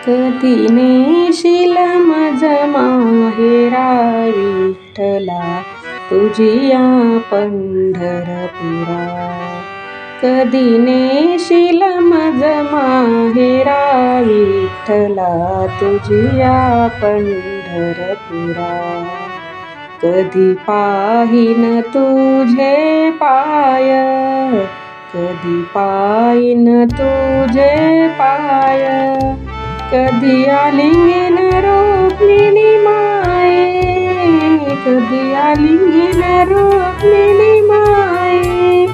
कधी नेशील मज माहेरा विठ्ठला तुझिया पंढरपुरा। कधी नेशील मज माहेरा विठ्ठला तुझिया पंढरपुरा। कधी पाहीन तुझे पाय, कधी पाहीन तुझे पाय, कधी आलिंगन रुक्मिणी माये, कधी आलिंगन रुक्मिणी माये,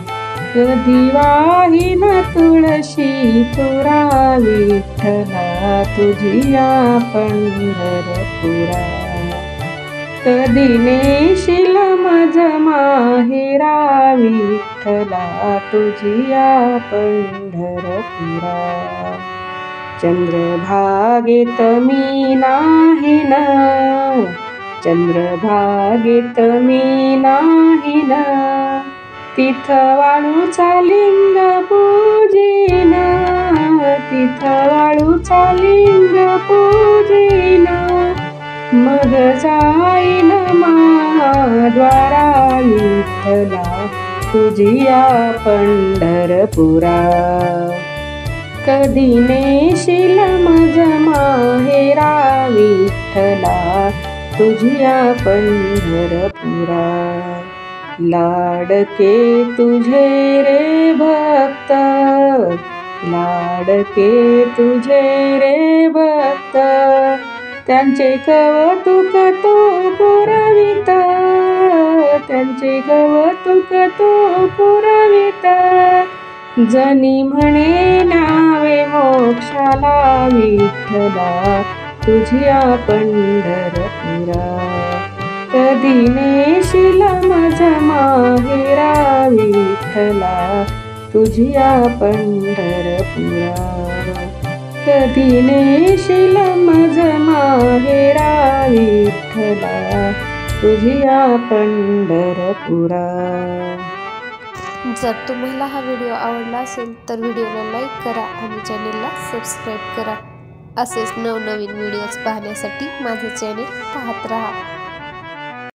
कधी वाहीन तुळशी तुरा विठ्ठला तुझिया पंढरपुरा। कधी नेशील मज माहेरा विठ्ठला तुझिया पंढरपुरा। चंद्रभागेत मी नाहीन, चंद्रभागेत मी नाहीन, तिथ वाळूचा लिंग पूजेन, तिथ वाळूचा लिंग पूजेन, मग जाईन महाद्वारा विठ्ठला तुझिया पंढरपुरा। कधी नेशील मज माहेरा विठ्ठला तुझिया पंढरपुरा। लाडके तुझे रे भक्त, लाडके तुझे रे भक्त, त्यांचे कौतुक तू पुरवित, त्यांचे कौतुक तू पुरवित, जनी म्हणे न्यावे मोक्षाला विठ्ठला तुझिया पंढरपुरा। कधी नेशील मज माहेरा विठ्ठला तुझिया पंढरपुरा। कधी नेशील मज माहेरा विठ्ठला तुझिया पंढरपुरा। जर तुम्हाला हा व्हिडिओ आवडला असेल तर व्हिडिओला लाईक करा आणि चॅनेलला सबस्क्राईब करा। असेच नवनवीन व्हिडिओज पाहण्यासाठी माझे चॅनेल पाहत रहा।